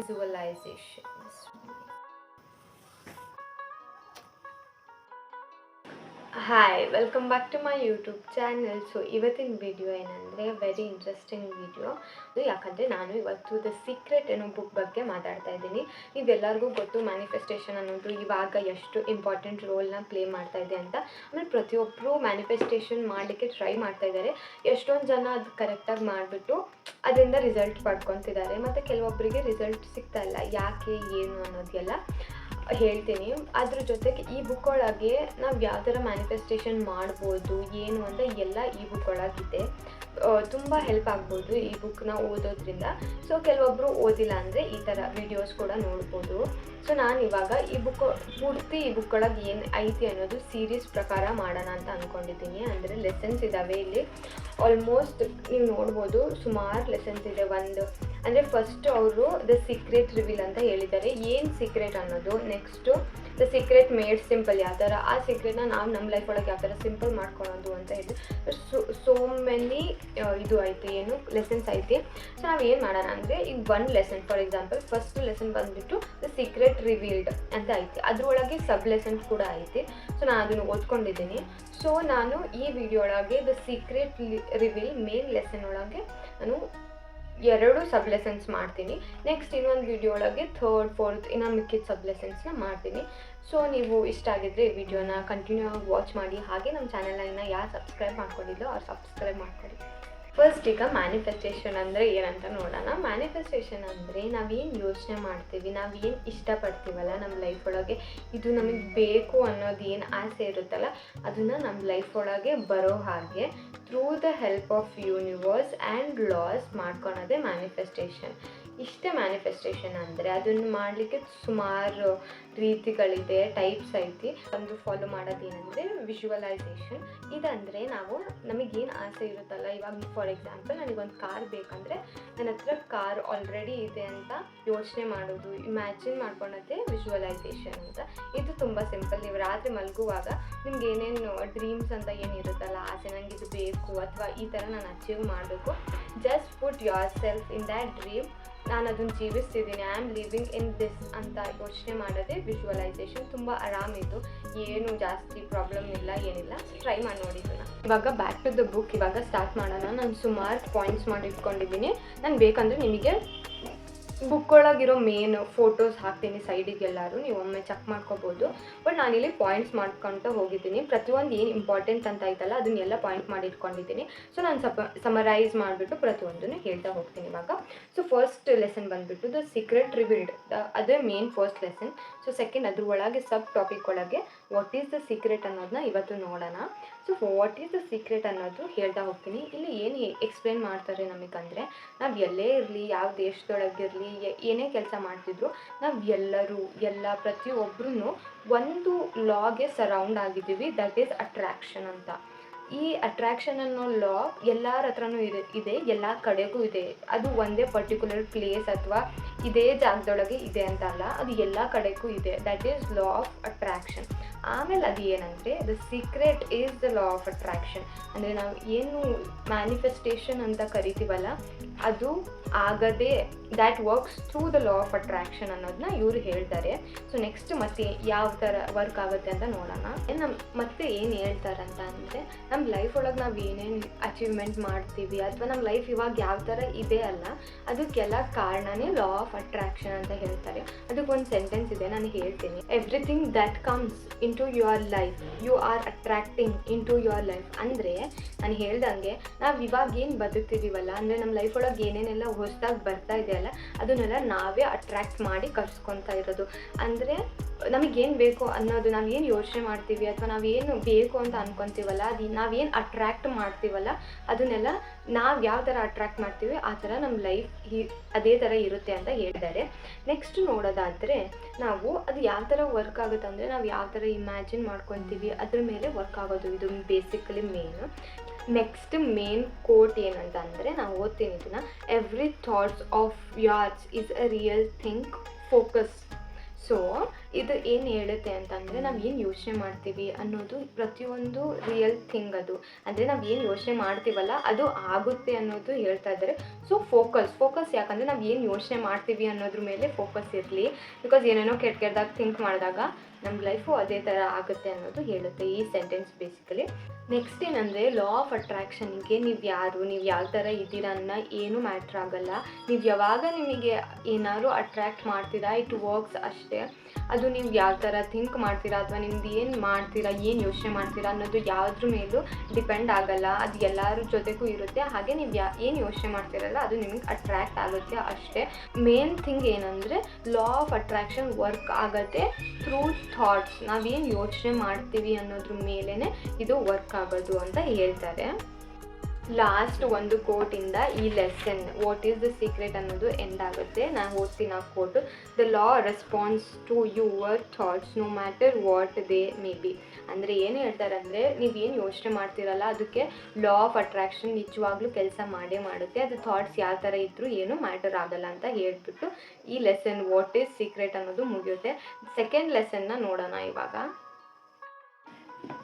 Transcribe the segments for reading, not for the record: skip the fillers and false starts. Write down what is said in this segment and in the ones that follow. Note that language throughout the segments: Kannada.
visualization. Hi, welcome back to my YouTube channel. So ಇವತ್ತಿನ ವಿಡಿಯೋ ಏನಂದರೆ ವೆರಿ ಇಂಟ್ರೆಸ್ಟಿಂಗ್ ವಿಡಿಯೋ. ಅದು ಯಾಕಂದರೆ ನಾನು ಇವತ್ತು ದ ಸೀಕ್ರೆಟ್ ಅನ್ನೋ ಬುಕ್ ಬಗ್ಗೆ ಮಾತಾಡ್ತಾ ಇದ್ದೀನಿ. ನೀವೆಲ್ಲರಿಗೂ ಗೊತ್ತು ಮ್ಯಾನಿಫೆಸ್ಟೇಷನ್ ಅನ್ನೋದು ಇವಾಗ ಎಷ್ಟು ಇಂಪಾರ್ಟೆಂಟ್ ರೋಲ್ನ ಪ್ಲೇ ಮಾಡ್ತಾ ಇದೆ ಅಂತ. ಆಮೇಲೆ ಪ್ರತಿಯೊಬ್ಬರು ಮ್ಯಾನಿಫೆಸ್ಟೇಷನ್ ಮಾಡಲಿಕ್ಕೆ ಟ್ರೈ ಮಾಡ್ತಾ ಇದ್ದಾರೆ. ಎಷ್ಟೊಂದು ಜನ ಅದು ಕರೆಕ್ಟಾಗಿ ಮಾಡಿಬಿಟ್ಟು ಅದರಿಂದ ರಿಸಲ್ಟ್ ಪಡ್ಕೊತಿದ್ದಾರೆ. ಮತ್ತು ಕೆಲವೊಬ್ಬರಿಗೆ ರಿಸಲ್ಟ್ ಸಿಗ್ತಾ ಇಲ್ಲ. ಯಾಕೆ ಏನು ಅನ್ನೋದೆಲ್ಲ ಹೇಳ್ತೀನಿ. ಅದ್ರ ಜೊತೆಗೆ ಈ ಬುಕ್ ಒಳಗೆ ನಾವು ಯಾವ ಥರ ಮ್ಯಾನಿಫೆಸ್ಟೇಷನ್ ಮಾಡ್ಬೋದು ಏನು ಅಂತ ಎಲ್ಲ ಈ ಬುಕ್ ಒಳಗಿದೆ. ತುಂಬ ಹೆಲ್ಪ್ ಆಗ್ಬೋದು ಈ ಬುಕ್ನ ಓದೋದ್ರಿಂದ. ಸೊ ಕೆಲವೊಬ್ಬರು ಓದಿಲ್ಲ ಅಂದರೆ ಈ ಥರ ವಿಡಿಯೋಸ್ ಕೂಡ ನೋಡ್ಬೋದು. ಸೊ ನಾನು ಇವಾಗ ಈ ಬುಕ್ ಪೂರ್ತಿ ಈ ಬುಕ್ ಒಳಗೆ ಏನು ಐತಿ ಅನ್ನೋದು ಸೀರೀಸ್ ಪ್ರಕಾರ ಮಾಡೋಣ ಅಂತ ಅಂದ್ಕೊಂಡಿದ್ದೀನಿ. ಅಂದರೆ ಲೆಸನ್ಸ್ ಇದ್ದಾವೆ ಇಲ್ಲಿ. ಆಲ್ಮೋಸ್ಟ್ ನೀವು ನೋಡ್ಬೋದು ಸುಮಾರು ಲೆಸನ್ಸ್ ಇದೆ. ಒಂದು ಅಂದರೆ ಫಸ್ಟ್ ಅವರು ದ ಸೀಕ್ರೆಟ್ ರಿವೀಲ್ ಅಂತ ಹೇಳಿದ್ದಾರೆ. ಏನು ಸೀಕ್ರೆಟ್ ಅನ್ನೋದು, next the secret made simple, ಯಾವ ಥರ ಆ ಸೀಕ್ರೆಟ್ನ ನಾವು ನಮ್ಮ ಲೈಫ್ ಒಳಗೆ ಯಾವ ಥರ ಸಿಂಪಲ್ ಮಾಡ್ಕೊಳೋದು ಅಂತ ಹೇಳಿ ಸೋ ಮೆನಿ ಇದು ಐತಿ, ಏನು ಲೆಸನ್ಸ್ ಐತಿ. ಸೊ ನಾವು ಏನು ಮಾಡೋಣ ಅಂದರೆ ಈಗ ಒಂದು lesson for example first lesson ಬಂದುಬಿಟ್ಟು ದ ಸೀಕ್ರೆಟ್ ರಿವೀಲ್ಡ್ ಅಂತ ಐತಿ. ಅದರೊಳಗೆ ಸಬ್ ಲೆಸನ್ಸ್ ಕೂಡ ಐತಿ. ಸೊ ನಾನು ಅದನ್ನು ಓದ್ಕೊಂಡಿದ್ದೀನಿ. ಸೊ ನಾನು ಈ ವಿಡಿಯೋ ಒಳಗೆ the secret reveal main lesson ಒಳಗೆ ನಾನು 2 ಸಬ್ ಲೆಸನ್ಸ್ ಮಾಡ್ತೀನಿ. ನೆಕ್ಸ್ಟ್ ಇನ್ನೊಂದು ವಿಡಿಯೋ ಒಳಗೆ 3rd 4th ಇನ್ನು ಮಿಕ್ಕಿದ ಸಬ್ ಲೆಸನ್ಸ್ನ ಮಾಡ್ತೀನಿ. ಸೊ ನೀವು ಇಷ್ಟ ಆಗಿದ್ದರೆ ಈ ವಿಡಿಯೋನ ಕಂಟಿನ್ಯೂ ಆಗಿ ವಾಚ್ ಮಾಡಿ. ಹಾಗೆ ನಮ್ಮ ಚಾನಲ್ನ ಇನ್ನು ಯಾರು ಸಬ್ಸ್ಕ್ರೈಬ್ ಮಾಡ್ಕೊಂಡಿಲ್ಲೋ ಅವ್ರು ಸಬ್ಸ್ಕ್ರೈಬ್ ಮಾಡ್ಕೊಳ್ಳಿ. ಫಸ್ಟ್ ಈಗ ಮ್ಯಾನಿಫೆಸ್ಟೇಷನ್ ಅಂದರೆ ಏನಂತ ನೋಡೋಣ. ಮ್ಯಾನಿಫೆಸ್ಟೇಷನ್ ಅಂದರೆ ನಾವೇನು ಯೋಚನೆ ಮಾಡ್ತೀವಿ, ನಾವೇನು ಇಷ್ಟಪಡ್ತೀವಲ್ಲ ನಮ್ಮ ಲೈಫ್ ಒಳಗೆ, ಇದು ನಮಗೆ ಬೇಕು ಅನ್ನೋದು ಏನು ಆಸೆ ಇರುತ್ತಲ್ಲ ಅದನ್ನು ನಮ್ಮ ಲೈಫ್ ಒಳಗೆ ಬರೋ ಹಾಗೆ through the help of universe and loss ಮಾಡ್ಕೊಳೋದೇ ಮ್ಯಾನಿಫೆಸ್ಟೇಷನ್. ಇಷ್ಟೇ ಮ್ಯಾನಿಫೆಸ್ಟೇಷನ್ ಅಂದರೆ ಅದನ್ನು ಮಾಡಲಿಕ್ಕೆ ಸುಮಾರು ರೀತಿಗಳಿದೆ, ಟೈಪ್ಸ್ ಐತಿ. ಒಂದು ಫಾಲೋ ಮಾಡೋದೇನೆಂದರೆ ವಿಜುವಲೈಸೇಷನ್. ಇದಂದರೆ ನಾವು ನಮಗೇನು ಆಸೆ ಇರುತ್ತಲ್ಲ, ಇವಾಗ ಫಾರ್ ಎಕ್ಸಾಂಪಲ್ ನನಗೊಂದು ಕಾರ್ ಬೇಕಂದರೆ ನನ್ನ ಹತ್ರ ಕಾರ್ ಆಲ್ರೆಡಿ ಇದೆ ಅಂತ ಯೋಚನೆ ಮಾಡೋದು, ಇಮ್ಯಾಜಿನ್ ಮಾಡ್ಕೊಳೋದೇ ವಿಜುವಲೈಸೇಷನ್ ಅಂತ. ಇದು ತುಂಬ ಸಿಂಪಲ್. ನೀವು ರಾತ್ರಿ ಮಲಗುವಾಗ ನಿಮ್ಗೆ ಏನೇನು ಡ್ರೀಮ್ಸ್ ಅಂತ ಏನಿರುತ್ತಲ್ಲ, ಆಸೆ ನನಗೆ ಇದು ಬೇಕು ಅಥವಾ ಈ ಥರ ನಾನು ಅಚೀವ್ ಮಾಡಬೇಕು, just put yourself in that dream. ನಾನು ಅದನ್ನು ಜೀವಿಸ್ತಿದ್ದೀನಿ, I am living in this ಅಂತ ಯೋಚನೆ ಮಾಡೋದೇ ವಿಜುವಲೈಸೇಷನ್. ತುಂಬ ಆರಾಮಿದ್ದು, ಏನು ಜಾಸ್ತಿ ಪ್ರಾಬ್ಲಮ್ ಇಲ್ಲ, ಏನಿಲ್ಲ. ಟ್ರೈ ಮಾಡಿ ನೋಡಿ ಇದನ್ನು. ಇವಾಗ ಬ್ಯಾಕ್ ಟು ದ ಬುಕ್ ಇವಾಗ ಸ್ಟಾರ್ಟ್ ಮಾಡೋಣ. ನಾನು ಸುಮಾರು ಪಾಯಿಂಟ್ಸ್ ಮಾಡಿ ಇಟ್ಕೊಂಡಿದ್ದೀನಿ. ನಾನು ಬೇಕಂದರೆ ನಿಮಗೆ ಬುಕ್ ಒಳಗಿರೋ ಮೇನ್ ಫೋಟೋಸ್ ಹಾಕ್ತೀನಿ ಸೈಡಿಗೆ, ಎಲ್ಲರೂ ನೀವು ಒಮ್ಮೆ ಚೆಕ್ ಮಾಡ್ಕೋಬೋದು. ಬಟ್ ನಾನಿಲ್ಲಿ ಪಾಯಿಂಟ್ಸ್ ಮಾಡ್ಕೊತ ಹೋಗಿದ್ದೀನಿ. ಪ್ರತಿಯೊಂದು ಏನು ಇಂಪಾರ್ಟೆಂಟ್ ಅಂತ ಐತಲ್ಲ ಅದನ್ನೆಲ್ಲ ಪಾಯಿಂಟ್ ಮಾಡಿ ಇಟ್ಕೊಂಡಿದ್ದೀನಿ. ಸೊ ನಾನು ಸಮರೈಸ್ ಮಾಡಿಬಿಟ್ಟು ಪ್ರತಿಯೊಂದನ್ನು ಹೇಳ್ತಾ ಹೋಗ್ತೀನಿ ಇವಾಗ. ಸೊ ಫಸ್ಟ್ ಲೆಸನ್ ಬಂದುಬಿಟ್ಟು ದ ಸೀಕ್ರೆಟ್ ರಿವೀಲ್ಡ್, ಅದೇ main first lesson. So second ಅದ್ರ ಒಳಗೆ ಸಬ್ ಟಾಪಿಕ್ ಒಳಗೆ ವಾಟ್ ಈಸ್ ದ ಸೀಕ್ರೆಟ್ ಅನ್ನೋದನ್ನ ಇವತ್ತು ನೋಡೋಣ. So what is the secret ಅನ್ನೋದು ಹೇಳ್ತಾ ಹೋಗ್ತೀನಿ. ಇಲ್ಲಿ ಏನು ಎಕ್ಸ್ಪ್ಲೇನ್ ಮಾಡ್ತಾರೆ ನಮಗಂದರೆ, ನಾವು ಎಲ್ಲೇ ಇರಲಿ, ಯಾವ ದೇಶದೊಳಗಿರಲಿ, ಏನೇ ಕೆಲಸ ಮಾಡ್ತಿದ್ರು, ನಾವು ಎಲ್ಲ ಪ್ರತಿಯೊಬ್ಬರೂ ಒಂದು ಲಾಗೆ ಸರೌಂಡ್ ಆಗಿದ್ದೀವಿ. ದಟ್ ಈಸ್ ಅಟ್ರ್ಯಾಕ್ಷನ್ ಅಂತ. ಈ ಅಟ್ರ್ಯಾಕ್ಷನ್ ಅನ್ನೋ ಲಾ ಎಲ್ಲರ ಹತ್ರನೂ ಇದೆ, ಎಲ್ಲ ಕಡೆಗೂ ಇದೆ. ಅದು ಒಂದೇ ಪರ್ಟಿಕ್ಯುಲರ್ ಪ್ಲೇಸ್ ಅಥವಾ ಇದೇ ಜಾಗದೊಳಗೆ ಇದೆ ಅಂತ ಅಲ್ಲ, ಅದು ಎಲ್ಲ ಕಡೆಗೂ ಇದೆ. That is law of attraction. ಆಮೇಲೆ ಅದು ಏನಂದರೆ the secret is the law of attraction. ಅಂದರೆ ನಾವು ಏನು ಮ್ಯಾನಿಫೆಸ್ಟೇಷನ್ ಅಂತ ಕರಿತೀವಲ್ಲ ಅದು ಆಗದೆ, that works through the law of attraction ಅನ್ನೋದನ್ನ ಇವರು ಹೇಳ್ತಾರೆ. ಸೊ ನೆಕ್ಸ್ಟ್ ಮತ್ತೆ ಯಾವ ಥರ ವರ್ಕ್ ಆಗುತ್ತೆ ಅಂತ ನೋಡೋಣ. ಮತ್ತೆ ಏನು ಹೇಳ್ತಾರಂತ ಅಂದರೆ, ನಮ್ಮ ಲೈಫ್ ಒಳಗೆ ನಾವು ಏನೇನು ಅಚೀವ್ಮೆಂಟ್ ಮಾಡ್ತೀವಿ ಅಥವಾ ನಮ್ಮ ಲೈಫ್ ಇವಾಗ ಯಾವ ಥರ ಇದೆ ಅಲ್ಲ, ಅದಕ್ಕೆಲ್ಲ ಕಾರಣನೇ ಲಾ ಆಫ್ ಅಟ್ರ್ಯಾಕ್ಷನ್ ಅಂತ ಹೇಳ್ತಾರೆ. ಅದಕ್ಕೊಂದು ಸೆಂಟೆನ್ಸ್ ಇದೆ, ನಾನು ಹೇಳ್ತೀನಿ. Everything that comes into your life you are attracting into your life. ಅಂದರೆ ನಾನು ಹೇಳ್ದಂಗೆ ನಾವು ಇವಾಗ ಏನು ಬದುಕ್ತಿದ್ದೀವಲ್ಲ, ಅಂದರೆ ನಮ್ಮ ಲೈಫ್ ಒಳಗೆ ಏನೇನೆಲ್ಲ ಹೊಸದಾಗಿ ಬರ್ತಾ ಇದೆಯಲ್ಲ ಅದನ್ನೆಲ್ಲ ನಾವೇ ಅಟ್ರ್ಯಾಕ್ಟ್ ಮಾಡಿ ಕರ್ಸ್ಕೊತಾ ಇರೋದು. ಅಂದರೆ ನಮಗೇನು ಬೇಕು ಅನ್ನೋದು, ನಾವೇನು ಯೋಚನೆ ಮಾಡ್ತೀವಿ ಅಥವಾ ನಾವೇನು ಬೇಕು ಅಂತ ಅಂದ್ಕೊತೀವಲ್ಲ, ಅದು ನಾವೇನು ಅಟ್ರ್ಯಾಕ್ಟ್ ಮಾಡ್ತೀವಲ್ಲ ಅದನ್ನೆಲ್ಲ ನಾವು ಯಾವ ಥರ ಅಟ್ರ್ಯಾಕ್ಟ್ ಮಾಡ್ತೀವಿ ಆ ಥರ ನಮ್ಮ ಲೈಫ್ ಅದೇ ಥರ ಇರುತ್ತೆ ಅಂತ ಹೇಳಿದ್ದಾರೆ. ನೆಕ್ಸ್ಟ್ ನೋಡೋದಾದರೆ ನಾವು ಅದು ಯಾವ ಥರ ವರ್ಕ್ ಆಗುತ್ತೆ ಅಂದರೆ, ನಾವು ಯಾವ ಥರ ಇಮ್ಯಾಜಿನ್ ಮಾಡ್ಕೊತೀವಿ ಅದ್ರ ಮೇಲೆ ವರ್ಕ್ ಆಗೋದು. ಇದು basically main. Next main quote ಏನಂತ ಅಂದರೆ, ನಾವು ಓದ್ತೀನಿ ಇದನ್ನು. Every thoughts of yours is a real think focus. So ಇದು ಏನು ಹೇಳುತ್ತೆ ಅಂತಂದರೆ ನಾವು ಏನು ಯೋಚನೆ ಮಾಡ್ತೀವಿ ಅನ್ನೋದು ಪ್ರತಿಯೊಂದು ರಿಯಲ್ ಥಿಂಗ್ ಅದು. ಅಂದರೆ ನಾವು ಏನು ಯೋಚನೆ ಮಾಡ್ತೀವಲ್ಲ ಅದು ಆಗುತ್ತೆ ಅನ್ನೋದು ಹೇಳ್ತಾ ಇದ್ದಾರೆ. ಸೊ ಫೋಕಸ್ ಯಾಕಂದರೆ ನಾವು ಏನು ಯೋಚನೆ ಮಾಡ್ತೀವಿ ಅನ್ನೋದ್ರ ಮೇಲೆ ಫೋಕಸ್ ಇರಲಿ. ಬಿಕಾಸ್ ಏನೇನೋ ಕೆಟ್ಟದಾಗಿ ಥಿಂಕ್ ಮಾಡಿದಾಗ ನಮ್ಮ ಲೈಫು ಅದೇ ಥರ ಆಗುತ್ತೆ ಅನ್ನೋದು ಹೇಳುತ್ತೆ ಈ ಸೆಂಟೆನ್ಸ್ ಬೇಸಿಕಲಿ. ನೆಕ್ಸ್ಟ್ ಏನಂದರೆ ಲಾ ಆಫ್ ಅಟ್ರಾಕ್ಷನ್ಗೆ ನೀವು ಯಾವ ಥರ ಇದ್ದೀರಾ ಅನ್ನೋ ಏನೂ ಮ್ಯಾಟ್ರ್ ಆಗೋಲ್ಲ. ನೀವು ಯಾವಾಗ ನಿಮಗೆ ಏನಾದ್ರು ಅಟ್ರ್ಯಾಕ್ಟ್ ಮಾಡ್ತೀರಾ ಇಟ್ ವರ್ಕ್ಸ್ ಅಷ್ಟೇ. ಅದು ನೀವು ಯಾವ ಥರ ಥಿಂಕ್ ಮಾಡ್ತೀರಾ ಅಥವಾ ನಿಮ್ದು ಏನು ಮಾಡ್ತೀರಾ, ಏನು ಯೋಚನೆ ಮಾಡ್ತೀರಾ ಅನ್ನೋದು ಯಾವುದ್ರ ಮೇಲೂ ಡಿಪೆಂಡ್ ಆಗೋಲ್ಲ. ಅದು ಎಲ್ಲರ ಜೊತೆಗೂ ಇರುತ್ತೆ. ಹಾಗೆ ನೀವು ಏನು ಯೋಚನೆ ಮಾಡ್ತೀರಲ್ಲ ಅದು ನಿಮಗೆ ಅಟ್ರ್ಯಾಕ್ಟ್ ಆಗುತ್ತೆ ಅಷ್ಟೇ. ಮೇನ್ ಥಿಂಗ್ ಏನಂದರೆ ಲಾ ಆಫ್ ಅಟ್ರಾಕ್ಷನ್ ವರ್ಕ್ ಆಗುತ್ತೆ ಥ್ರೂ ಥಾಟ್ಸ್. ನಾವೇನು ಯೋಚನೆ ಮಾಡ್ತೀವಿ ಅನ್ನೋದ್ರ ಮೇಲೇ ಇದು ವರ್ಕ್ ಆಗೋದು ಅಂತ ಹೇಳ್ತಾರೆ. ಲಾಸ್ಟ್ ಒಂದು ಕೋಟಿಂದ ಈ lesson what is the secret ಅನ್ನೋದು ಎಂಡ್ ಆಗುತ್ತೆ. ನಾನು ಓದ್ತೀನಿ ಆ quote. The law responds to your thoughts no matter what they may be. ಅಂದರೆ ಏನು ಹೇಳ್ತಾರೆ ಅಂದರೆ ನೀವೇನು ಯೋಚನೆ ಮಾಡ್ತೀರಲ್ಲ ಅದಕ್ಕೆ ಲಾ ಆಫ್ ಅಟ್ರಾಕ್ಷನ್ ನಿಜವಾಗ್ಲೂ ಕೆಲಸ ಮಾಡುತ್ತೆ. ಅದು ಥಾಟ್ಸ್ ಯಾವ ಥರ ಇದ್ದರೂ ಏನೂ ಮ್ಯಾಟರ್ ಆಗಲ್ಲ ಅಂತ ಹೇಳ್ಬಿಟ್ಟು ಈ ಲೆಸನ್ ವಾಟ್ ಈಸ್ ಸೀಕ್ರೆಟ್ ಅನ್ನೋದು ಮುಗಿಯುತ್ತೆ. ಸೆಕೆಂಡ್ ಲೆಸನ್ನ ನೋಡೋಣ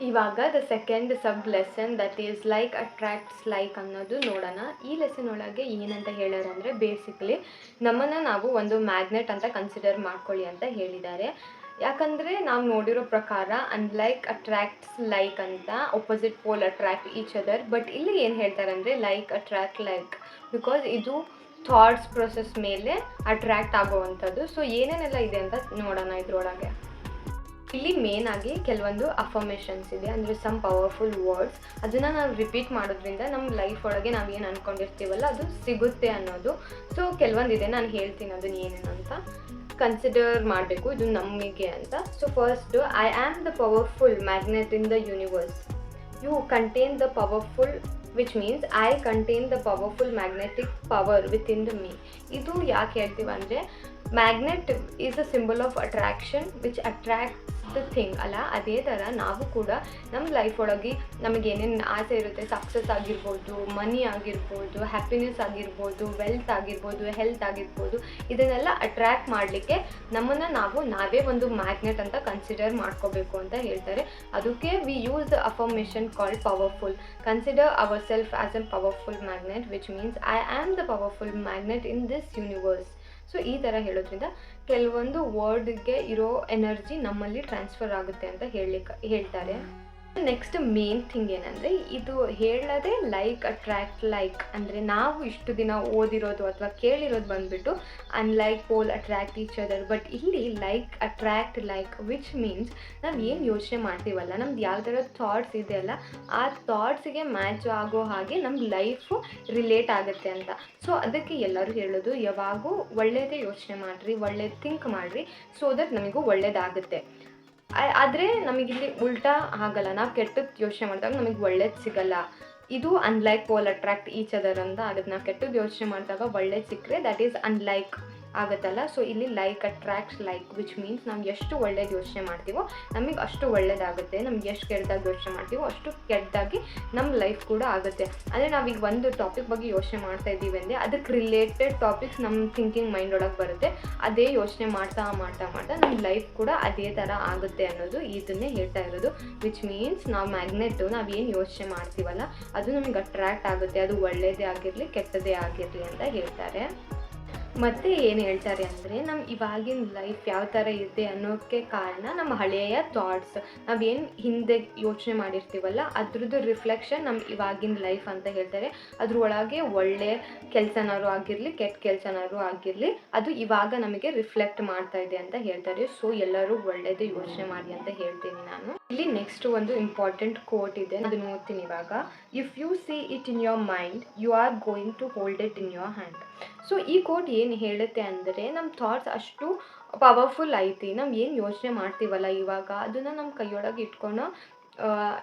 ಇವಾಗ the second sub lesson that is like attracts like ಅನ್ನೋದು ನೋಡೋಣ. ಈ ಲೆಸನ್ ಒಳಗೆ ಏನಂತ ಹೇಳ್ಯಾರ ಅಂದರೆ ಬೇಸಿಕಲಿ ನಮ್ಮನ್ನು ನಾವು ಒಂದು ಮ್ಯಾಗ್ನೆಟ್ ಅಂತ ಕನ್ಸಿಡರ್ ಮಾಡ್ಕೊಳ್ಳಿ ಅಂತ ಹೇಳಿದ್ದಾರೆ. ಯಾಕಂದರೆ ನಾವು ನೋಡಿರೋ ಪ್ರಕಾರ ಅನ್ಲೈಕ್ ಅಟ್ರಾಕ್ಟ್ಸ್ ಲೈಕ್ ಅಂತ opposite pole attract each other. But ಇಲ್ಲಿ ಏನು ಹೇಳ್ತಾರೆ ಅಂದರೆ ಲೈಕ್ ಅಟ್ರಾಕ್ಟ್ ಲೈಕ್ ಬಿಕಾಸ್ ಇದು ಥಾಟ್ಸ್ ಪ್ರೊಸೆಸ್ ಮೇಲೆ ಅಟ್ರ್ಯಾಕ್ಟ್ ಆಗೋವಂಥದ್ದು. ಸೊ ಏನೇನೆಲ್ಲ ಇದೆ ಅಂತ ನೋಡೋಣ ಇದ್ರೊಳಗೆ. ಇಲ್ಲಿ ಮೇನ್ ಆಗಿ ಕೆಲವೊಂದು ಅಫರ್ಮೇಷನ್ಸ್ ಇದೆ, ಅಂದರೆ ಸಮ್ ಪವರ್ಫುಲ್ ವರ್ಡ್ಸ್. ಅದನ್ನು ನಾವು ರಿಪೀಟ್ ಮಾಡೋದ್ರಿಂದ ನಮ್ಮ ಲೈಫ್ ಒಳಗೆ ನಾವು ಏನು ಅಂದ್ಕೊಂಡಿರ್ತೀವಲ್ಲ ಅದು ಸಿಗುತ್ತೆ ಅನ್ನೋದು. ಸೊ ಕೆಲವೊಂದಿದೆ, ನಾನು ಹೇಳ್ತೀನಿ ಅದನ್ನು ಏನೇನು ಅಂತ ಕನ್ಸಿಡರ್ ಮಾಡಬೇಕು, ಇದು ನಮಗೆ ಅಂತ. So first I am the powerful magnet in the universe. You contain the powerful which means I contain the powerful magnetic power within the me. ಇದು ಯಾಕೆ ಹೇಳ್ತೀವಿ ಅಂದರೆ magnet is a symbol of attraction which attracts the thing ಅಲ್ಲ. ಅದೇ ಥರ ನಾವು ಕೂಡ ನಮ್ಮ ಲೈಫ್ ಒಳಗೆ ನಮಗೆ ಏನೇನು ಆಸೆ ಇರುತ್ತೆ, ಸಕ್ಸಸ್ ಆಗಿರ್ಬೋದು, ಮನಿ ಆಗಿರ್ಬೋದು, ಹ್ಯಾಪಿನೆಸ್ ಆಗಿರ್ಬೋದು, ವೆಲ್ತ್ ಆಗಿರ್ಬೋದು, ಹೆಲ್ತ್ ಆಗಿರ್ಬೋದು, ಇದನ್ನೆಲ್ಲ ಅಟ್ರ್ಯಾಕ್ಟ್ ಮಾಡಲಿಕ್ಕೆ ನಮ್ಮನ್ನು ನಾವೇ ಒಂದು ಮ್ಯಾಗ್ನೆಟ್ ಅಂತ ಕನ್ಸಿಡರ್ ಮಾಡ್ಕೋಬೇಕು ಅಂತ ಹೇಳ್ತಾರೆ. ಅದಕ್ಕೆ we use the affirmation called powerful. Consider our self as A powerful magnet which means I am the powerful magnet in this universe. So ಈ ಥರ ಹೇಳೋದ್ರಿಂದ ಕೆಲವೊಂದು ವರ್ಡ್ಗೆ ಇರೋ ಎನರ್ಜಿ ನಮ್ಮಲ್ಲಿ ಟ್ರಾನ್ಸ್ಫರ್ ಆಗುತ್ತೆ ಅಂತ ಹೇಳ್ತಾರೆ. ನೆಕ್ಸ್ಟ್ ಮೇನ್ ಥಿಂಗ್ ಏನಂದರೆ ಇದು ಹೇಳದೆ ಲೈಕ್ ಅಟ್ರಾಕ್ಟ್ ಲೈಕ್ ಅಂದರೆ ನಾವು ಇಷ್ಟು ದಿನ ಓದಿರೋದು ಅಥವಾ ಕೇಳಿರೋದು ಬಂದುಬಿಟ್ಟು unlike pole attract each other. But ಇಲ್ಲಿ like attract like which means ನಾವು ಏನು ಯೋಚನೆ ಮಾಡ್ತೀವಲ್ಲ, ನಮ್ದು ಯಾವ ಥರ ಥಾಟ್ಸ್ ಇದೆಯಲ್ಲ ಆ ಥಾಟ್ಸಿಗೆ ಮ್ಯಾಚ್ ಆಗೋ ಹಾಗೆ ನಮ್ಮ ಲೈಫು ರಿಲೇಟ್ ಆಗುತ್ತೆ ಅಂತ. ಸೊ ಅದಕ್ಕೆ ಎಲ್ಲರೂ ಹೇಳೋದು ಯಾವಾಗೂ ಒಳ್ಳೆಯದೇ ಯೋಚನೆ ಮಾಡಿರಿ, ಒಳ್ಳೇದು ಥಿಂಕ್ ಮಾಡಿರಿ, ಸೊ ದಟ್ ನಮಗೂ ಒಳ್ಳೇದಾಗುತ್ತೆ. ಆದರೆ ನಮಗಿಲ್ಲಿ ಉಲ್ಟಾ ಆಗಲ್ಲ. ನಾವು ಕೆಟ್ಟದ್ದು ಯೋಚನೆ ಮಾಡಿದಾಗ ನಮಗೆ ಒಳ್ಳೇದು ಸಿಗಲ್ಲ. ಇದು unlike pole attract each other ಅಂತ ಆಗುತ್ತೆ. ನಾವು ಕೆಟ್ಟದ್ದು ಯೋಚನೆ ಮಾಡಿದಾಗ ಒಳ್ಳೇದು ಸಿಕ್ಕರೆ ದಟ್ ಈಸ್ ಅನ್ಲೈಕ್ ಆಗುತ್ತಲ್ಲ. ಸೊ ಇಲ್ಲಿ like attracts like which means ನಾವು ಎಷ್ಟು ಒಳ್ಳೇದು ಯೋಚನೆ ಮಾಡ್ತೀವೋ ನಮಗೆ ಅಷ್ಟು ಒಳ್ಳೇದಾಗುತ್ತೆ. ನಮ್ಗೆ ಎಷ್ಟು ಕೆಟ್ಟದಾಗಿ ಯೋಚನೆ ಮಾಡ್ತೀವೋ ಅಷ್ಟು ಕೆಟ್ಟದಾಗಿ ನಮ್ಮ ಲೈಫ್ ಕೂಡ ಆಗುತ್ತೆ. ಅಂದರೆ ನಾವೀಗ ಒಂದು ಟಾಪಿಕ್ ಬಗ್ಗೆ ಯೋಚನೆ ಮಾಡ್ತಾ ಇದ್ದೀವಿ ಅಂದರೆ ಅದಕ್ಕೆ ರಿಲೇಟೆಡ್ ಟಾಪಿಕ್ಸ್ ನಮ್ಮ ಥಿಂಕಿಂಗ್ ಮೈಂಡ್ ಒಳಗೆ ಬರುತ್ತೆ. ಅದೇ ಯೋಚನೆ ಮಾಡ್ತಾ ನಮ್ಮ ಲೈಫ್ ಕೂಡ ಅದೇ ಥರ ಆಗುತ್ತೆ ಅನ್ನೋದು ಇದನ್ನೇ ಹೇಳ್ತಾ ಇರೋದು. ವಿಚ್ ಮೀನ್ಸ್ ನಾವು ಮ್ಯಾಗ್ನೆಟ್ಟು ನಾವೇನು ಯೋಚನೆ ಮಾಡ್ತೀವಲ್ಲ ಅದು ನಮಗೆ ಅಟ್ರ್ಯಾಕ್ಟ್ ಆಗುತ್ತೆ. ಅದು ಒಳ್ಳೆಯದೇ ಆಗಿರಲಿ ಕೆಟ್ಟದೇ ಆಗಿರಲಿ ಅಂತ ಹೇಳ್ತಾರೆ. ಮತ್ತು ಏನು ಹೇಳ್ತಾರೆ ಅಂದರೆ ನಮ್ಮ ಇವಾಗಿನ ಲೈಫ್ ಯಾವ ಥರ ಇದೆ ಅನ್ನೋಕ್ಕೆ ಕಾರಣ ನಮ್ಮ ಹಳೆಯ ಥಾಟ್ಸ್. ನಾವೇನು ಹಿಂದೆ ಯೋಚನೆ ಮಾಡಿರ್ತೀವಲ್ಲ ಅದ್ರದ್ದು ರಿಫ್ಲೆಕ್ಷನ್ ನಮ್ಮ ಇವಾಗಿನ ಲೈಫ್ ಅಂತ ಹೇಳ್ತಾರೆ. ಅದ್ರೊಳಗೆ ಒಳ್ಳೆ ಕೆಲಸನಾರು ಆಗಿರಲಿ ಕೆಟ್ಟ ಕೆಲಸನಾರು ಆಗಿರಲಿ ಅದು ಇವಾಗ ನಮಗೆ ರಿಫ್ಲೆಕ್ಟ್ ಮಾಡ್ತಾ ಇದೆ ಅಂತ ಹೇಳ್ತಾರೆ. ಸೊ ಎಲ್ಲರೂ ಒಳ್ಳೆಯದೇ ಯೋಚನೆ ಮಾಡಿ ಅಂತ ಹೇಳ್ತೀನಿ ನಾನು. ಇಲ್ಲಿ ನೆಕ್ಸ್ಟ್ ಒಂದು ಇಂಪಾರ್ಟೆಂಟ್ ಕೋಟ್ ಇದೆ, ಅದನ್ನು ಓದ್ತೀನಿ ಇವಾಗ. If you see it in your mind you are going to hold it in your hand. So ಈ ಕೋಟ್ ಏನು ಹೇಳುತ್ತೆ ಅಂದರೆ ನಮ್ಮ ಥಾಟ್ಸ್ ಅಷ್ಟು ಪವರ್ಫುಲ್ ಐತಿ. ನಾವು ಏನು ಯೋಚನೆ ಮಾಡ್ತೀವಲ್ಲ ಇವಾಗ ಅದನ್ನು ನಮ್ಮ ಕೈಯೊಳಗೆ ಇಟ್ಕೊಂಡು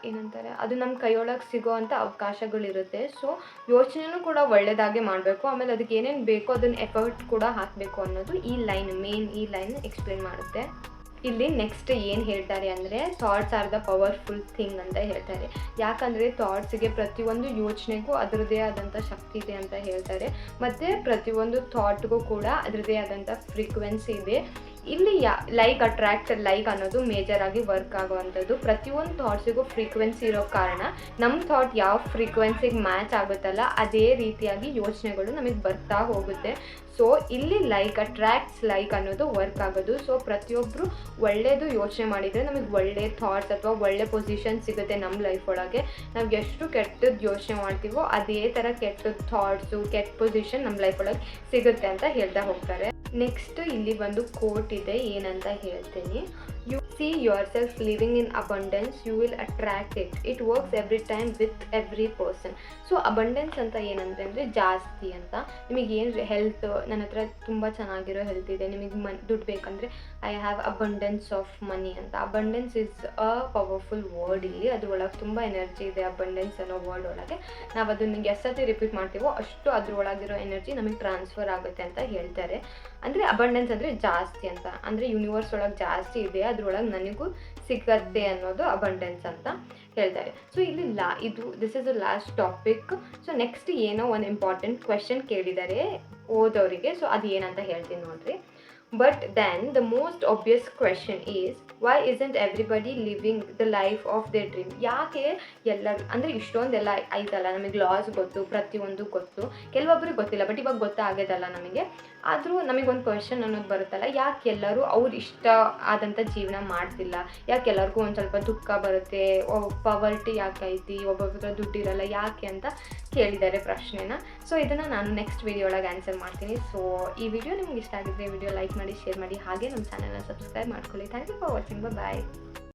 ಏನಂತಾರೆ ಅದು ನಮ್ಮ ಕೈಯೊಳಗೆ ಸಿಗೋ ಅಂಥ ಅವಕಾಶಗಳಿರುತ್ತೆ. ಸೊ ಯೋಚನೆನೂ ಕೂಡ ಒಳ್ಳೆಯದಾಗೆ ಮಾಡಬೇಕು. ಆಮೇಲೆ ಅದಕ್ಕೆ ಏನೇನು ಬೇಕೋ ಅದನ್ನು ಎಫರ್ಟ್ ಕೂಡ ಹಾಕಬೇಕು ಅನ್ನೋದು ಈ ಲೈನ್ ಎಕ್ಸ್ಪ್ಲೇನ್ ಮಾಡುತ್ತೆ. ಇಲ್ಲಿ ನೆಕ್ಸ್ಟ್ ಏನು ಹೇಳ್ತಾರೆ ಅಂದರೆ thoughts are the powerful thing ಅಂತ ಹೇಳ್ತಾರೆ. ಯಾಕಂದರೆ ಥಾಟ್ಸಿಗೆ ಪ್ರತಿಯೊಂದು ಯೋಚನೆಗೂ ಅದರದ್ದೇ ಆದಂಥ ಶಕ್ತಿ ಇದೆ ಅಂತ ಹೇಳ್ತಾರೆ. ಮತ್ತು ಪ್ರತಿಯೊಂದು ಥಾಟ್ಗೂ ಕೂಡ ಅದರದ್ದೇ ಆದಂಥ ಫ್ರೀಕ್ವೆನ್ಸಿ ಇದೆ. ಇಲ್ಲಿ ಲೈಕ್ ಲೈಕ್ ಅನ್ನೋದು ಮೇಜರ್ ಆಗಿ ವರ್ಕ್ ಆಗುವಂಥದ್ದು. ಪ್ರತಿಯೊಂದು ಥಾಟ್ಸಿಗೂ ಫ್ರೀಕ್ವೆನ್ಸಿ ಇರೋ ಕಾರಣ ನಮ್ಮ ಥಾಟ್ ಯಾವ ಫ್ರೀಕ್ವೆನ್ಸಿಗೆ ಮ್ಯಾಚ್ ಆಗುತ್ತಲ್ಲ ಅದೇ ರೀತಿಯಾಗಿ ಯೋಚನೆಗಳು ನಮಗೆ ಬರ್ತಾ ಹೋಗುತ್ತೆ. ಸೊ ಇಲ್ಲಿ ಲೈಕ್ ಅಟ್ರಾಕ್ಟ್ಸ್ ಲೈಕ್ ಅನ್ನೋದು ವರ್ಕ್ ಆಗೋದು. ಸೊ ಪ್ರತಿಯೊಬ್ಬರು ಒಳ್ಳೆಯದು ಯೋಚನೆ ಮಾಡಿದರೆ ನಮಗೆ ಒಳ್ಳೆ ಥಾಟ್ಸ್ ಅಥವಾ ಒಳ್ಳೆ ಪೊಸಿಷನ್ ಸಿಗುತ್ತೆ ನಮ್ಮ ಲೈಫ್ ಒಳಗೆ. ನಾವು ಎಷ್ಟು ಕೆಟ್ಟದ್ದು ಯೋಚನೆ ಮಾಡ್ತೀವೋ ಅದೇ ಥರ ಕೆಟ್ಟದ್ದು ಥಾಟ್ಸು ಕೆಟ್ಟ ಪೊಸಿಷನ್ ನಮ್ಮ ಲೈಫ್ ಒಳಗೆ ಸಿಗುತ್ತೆ ಅಂತ ಹೇಳ್ತಾ ಹೋಗ್ತಾರೆ. ನೆಕ್ಸ್ಟ್ ಇಲ್ಲಿ ಒಂದು ಕೋಟ್ ಇದೆ, ಏನಂತ ಹೇಳ್ತೀನಿ. You see yourself living in abundance, you will attract it. It works every time with every person. So abundance ಅಂತ ಏನಂದರೆ ಜಾಸ್ತಿ ಅಂತ. ನಿಮಗೆ ಏನು ಹೆಲ್ತ್, ನನ್ನ ಹತ್ರ ತುಂಬ ಚೆನ್ನಾಗಿರೋ ಹೆಲ್ತ್ ಇದೆ, ನಿಮಗೆ ದುಡ್ಡು ಬೇಕಂದರೆ I have abundance of money ಅಂತ. Abundance is a powerful word. ಇಲ್ಲಿ ಅದ್ರೊಳಗೆ ತುಂಬ ಎನರ್ಜಿ ಇದೆ ಅಬಂಡೆನ್ಸ್ ಅನ್ನೋ ವರ್ಡ್ ಒಳಗೆ. ನಾವು ಅದನ್ನ ಎಷ್ಟೊತ್ತಿ ರಿಪೀಟ್ ಮಾಡ್ತೀವೋ ಅಷ್ಟು ಅದ್ರೊಳಗಿರೋ ಎನರ್ಜಿ ನಮಗೆ ಟ್ರಾನ್ಸ್ಫರ್ ಆಗುತ್ತೆ ಅಂತ ಹೇಳ್ತಾರೆ. ಅಂದರೆ ಅಬಂಡೆನ್ಸ್ ಅಂದರೆ ಜಾಸ್ತಿ ಅಂತ, ಅಂದರೆ ಯೂನಿವರ್ಸ್ ಒಳಗೆ ಜಾಸ್ತಿ ಇದೆ ಅದ್ರೊಳಗೆ ನನಗೂ ಸಿಗತ್ತೆ ಅನ್ನೋದು ಅಬಂಡೆನ್ಸ್ ಅಂತ ಹೇಳ್ತಾರೆ. ಸೊ ಇಲ್ಲಿ this is a last topic. So next ಏನೋ ಒಂದು ಇಂಪಾರ್ಟೆಂಟ್ ಕ್ವೆಶನ್ ಕೇಳಿದ್ದಾರೆ ಓದೋರಿಗೆ. ಸೊ ಅದು ಏನಂತ ಹೇಳ್ತೀನಿ ನೋಡ್ರಿ. But then the most obvious question is, why isn't everybody living the life of their dream? ಯಾಕೆ ಎಲ್ಲರೂ ಅಂದರೆ ಇಷ್ಟೊಂದೆಲ್ಲ ಐತಲ್ಲ, ನಮಗೆ ಲಾಸ್ ಗೊತ್ತು, ಪ್ರತಿಯೊಂದು ಗೊತ್ತು, ಕೆಲವೊಬ್ಬರಿಗೆ ಗೊತ್ತಿಲ್ಲ, ಬಟ್ ಇವಾಗ ಗೊತ್ತಾಗೋದಲ್ಲ ನಮಗೆ. ಆದರೂ ನಮಗೊಂದು ಕ್ವೆಶನ್ ಅನ್ನೋದು ಬರುತ್ತಲ್ಲ, ಯಾಕೆ ಎಲ್ಲರೂ ಅವ್ರು ಇಷ್ಟ ಆದಂಥ ಜೀವನ ಮಾಡ್ತಿಲ್ಲ, ಯಾಕೆ ಎಲ್ಲರಿಗೂ ಒಂದು ಸ್ವಲ್ಪ ದುಃಖ ಬರುತ್ತೆ, ಪವರ್ಟಿ ಯಾಕೆ ಐತಿ, ಒಬ್ಬೊಬ್ಬರ ದುಡ್ಡಿರಲ್ಲ ಯಾಕೆ ಅಂತ ಕೇಳಿದ್ದಾರೆ ಪ್ರಶ್ನೆನ. ಸೊ ಇದನ್ನು ನಾನು ನೆಕ್ಸ್ಟ್ ವಿಡಿಯೋ ಒಳಗೆ ಆನ್ಸರ್ ಮಾಡ್ತೀನಿ. ಸೊ ಈ ವಿಡಿಯೋ ನಿಮ್ಗೆ ಇಷ್ಟ ಆಗಿದ್ರೆ ವಿಡಿಯೋ ಲೈಕ್ ಮಾಡಿ, ಶೇರ್ ಮಾಡಿ, ಹಾಗೆ ನಮ್ಮ ಚಾನಲ್ನ ಸಬ್ಸ್ಕ್ರೈಬ್ ಮಾಡ್ಕೊಳ್ಳಿ. Thank you for watching. Bye.